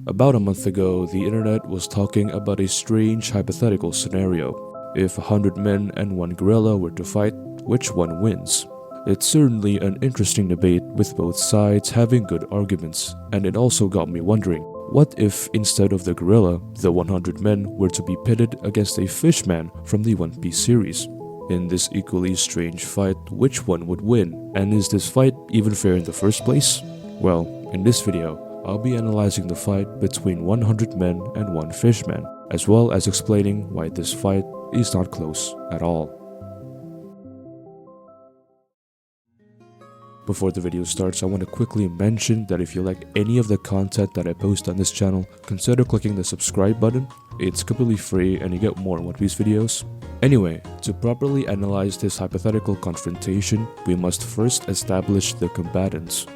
About a month ago, the internet was talking about a strange hypothetical scenario. If 100 men and 1 gorilla were to fight, which one wins? It's certainly an interesting debate with both sides having good arguments, and it also got me wondering, what if instead of the gorilla, the 100 men were to be pitted against a Fishman from the One Piece series? In this equally strange fight, which one would win, and is this fight even fair in the first place? Well, in this video, I'll be analyzing the fight between 100 men and 1 Fishman, as well as explaining why this fight is not close at all. Before the video starts, I want to quickly mention that if you like any of the content that I post on this channel, consider clicking the subscribe button. It's completely free and you get more One Piece videos. Anyway, to properly analyze this hypothetical confrontation, we must first establish the combatants.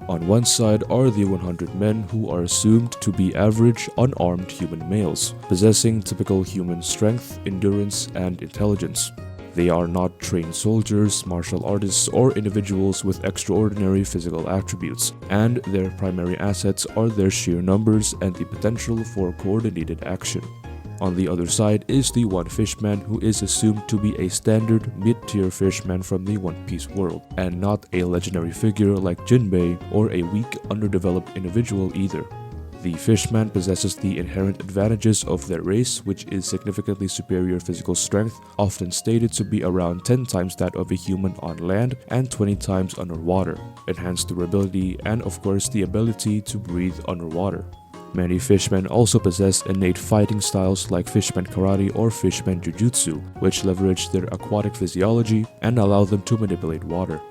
On one side are the 100 men who are assumed to be average, unarmed human males, possessing typical human strength, endurance, and intelligence. They are not trained soldiers, martial artists, or individuals with extraordinary physical attributes, and their primary assets are their sheer numbers and the potential for coordinated action. On the other side is the 1 Fishman, who is assumed to be a standard mid-tier Fishman from the One Piece world, and not a legendary figure like Jinbe or a weak, underdeveloped individual either. The Fishman possesses the inherent advantages of their race, which is significantly superior physical strength, often stated to be around 10 times that of a human on land and 20 times underwater, enhanced durability, and of course the ability to breathe underwater. Many Fishmen also possess innate fighting styles like Fishman Karate or Fishman Jujutsu, which leverage their aquatic physiology and allow them to manipulate water.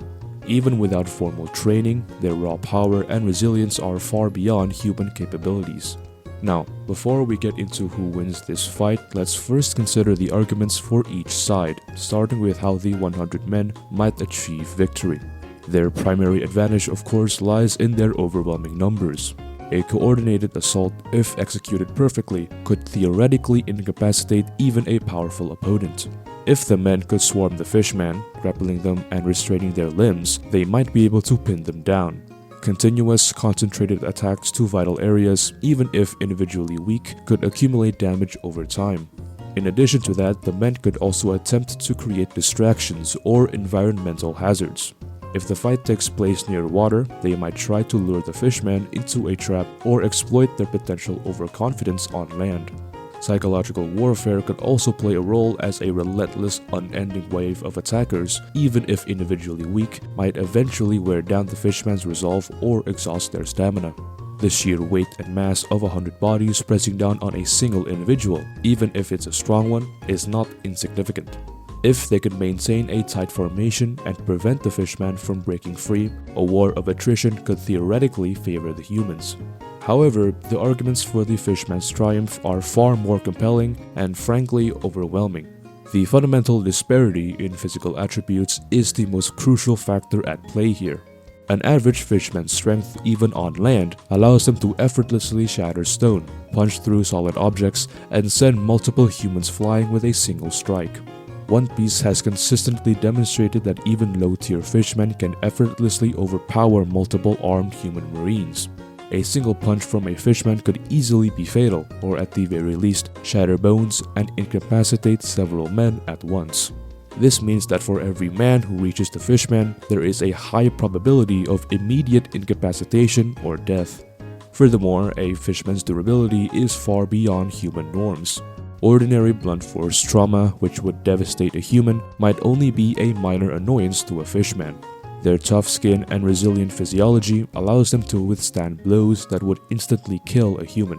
Even without formal training, their raw power and resilience are far beyond human capabilities. Now, before we get into who wins this fight, let's first consider the arguments for each side, starting with how the 100 men might achieve victory. Their primary advantage, of course, lies in their overwhelming numbers. A coordinated assault, if executed perfectly, could theoretically incapacitate even a powerful opponent. If the men could swarm the Fishman, grappling them and restraining their limbs, they might be able to pin them down. Continuous, concentrated attacks to vital areas, even if individually weak, could accumulate damage over time. In addition to that, the men could also attempt to create distractions or environmental hazards. If the fight takes place near water, they might try to lure the Fishman into a trap or exploit their potential overconfidence on land. Psychological warfare could also play a role, as a relentless, unending wave of attackers, even if individually weak, might eventually wear down the Fishman's resolve or exhaust their stamina. The sheer weight and mass of 100 bodies pressing down on a single individual, even if it's a strong one, is not insignificant. If they could maintain a tight formation and prevent the Fishman from breaking free, a war of attrition could theoretically favor the humans. However, the arguments for the Fishman's triumph are far more compelling and frankly overwhelming. The fundamental disparity in physical attributes is the most crucial factor at play here. An average Fishman's strength, even on land, allows them to effortlessly shatter stone, punch through solid objects, and send multiple humans flying with a single strike. One Piece has consistently demonstrated that even low-tier Fishmen can effortlessly overpower multiple armed human marines. A single punch from a Fishman could easily be fatal, or at the very least, shatter bones and incapacitate several men at once. This means that for every man who reaches the Fishman, there is a high probability of immediate incapacitation or death. Furthermore, a Fishman's durability is far beyond human norms. Ordinary blunt force trauma, which would devastate a human, might only be a minor annoyance to a Fishman. Their tough skin and resilient physiology allows them to withstand blows that would instantly kill a human.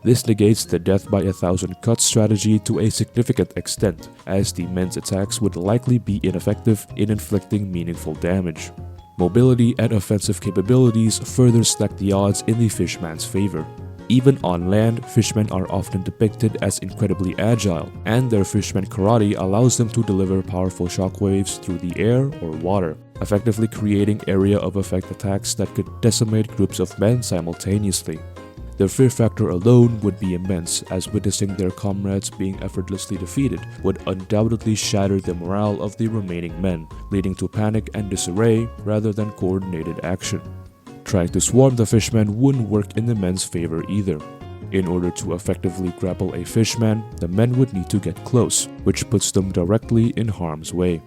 This negates the death by 1,000 cuts strategy to a significant extent, as the men's attacks would likely be ineffective in inflicting meaningful damage. Mobility and offensive capabilities further stack the odds in the Fishman's favor. Even on land, Fishmen are often depicted as incredibly agile, and their Fishman Karate allows them to deliver powerful shockwaves through the air or water, effectively creating area of effect attacks that could decimate groups of men simultaneously. Their fear factor alone would be immense, as witnessing their comrades being effortlessly defeated would undoubtedly shatter the morale of the remaining men, leading to panic and disarray rather than coordinated action. Trying to swarm the Fishman wouldn't work in the men's favor either. In order to effectively grapple a fishman, the men would need to get close, which puts them directly in harm's way.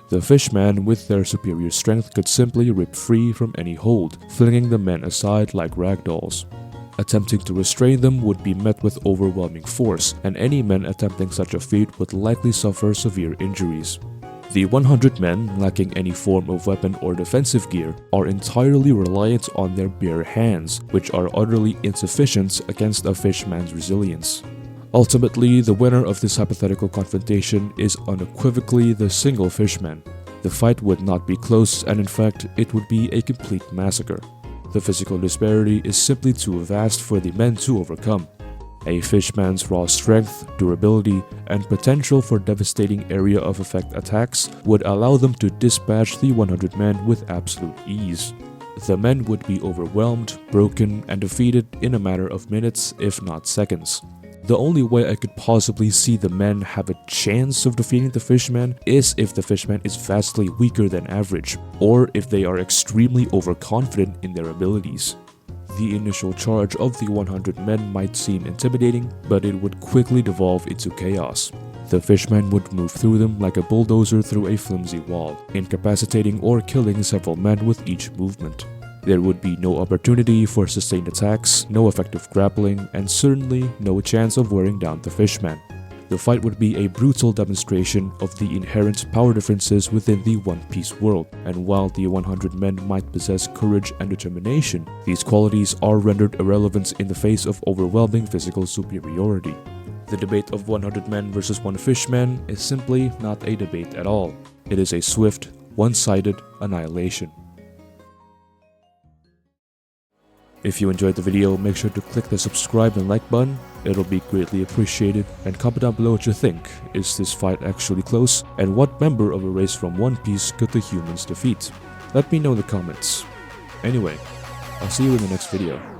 The fishman, with their superior strength, could simply rip free from any hold, flinging the men aside like ragdolls. Attempting to restrain them would be met with overwhelming force, and any men attempting such a feat would likely suffer severe injuries. The 100 men, lacking any form of weapon or defensive gear, are entirely reliant on their bare hands, which are utterly insufficient against a fishman's resilience. Ultimately, the winner of this hypothetical confrontation is unequivocally the single fishman. The fight would not be close, and in fact, it would be a complete massacre. The physical disparity is simply too vast for the men to overcome. A fishman's raw strength, durability, and potential for devastating area of effect attacks would allow them to dispatch the 100 men with absolute ease. The men would be overwhelmed, broken, and defeated in a matter of minutes, if not seconds. The only way I could possibly see the men have a chance of defeating the fishman is if the fishman is vastly weaker than average, or if they are extremely overconfident in their abilities. The initial charge of the 100 men might seem intimidating, but it would quickly devolve into chaos. The fishman would move through them like a bulldozer through a flimsy wall, incapacitating or killing several men with each movement. There would be no opportunity for sustained attacks, no effective grappling, and certainly no chance of wearing down the fishman. The fight would be a brutal demonstration of the inherent power differences within the One Piece world, and while the 100 men might possess courage and determination, these qualities are rendered irrelevant in the face of overwhelming physical superiority. The debate of 100 men versus one fishman is simply not a debate at all. It is a swift, one-sided annihilation. If you enjoyed the video, make sure to click the subscribe and like button. It'll be greatly appreciated, and comment down below what you think. Is this fight actually close? And what member of a race from One Piece could the humans defeat? Let me know in the comments. Anyway, I'll see you in the next video.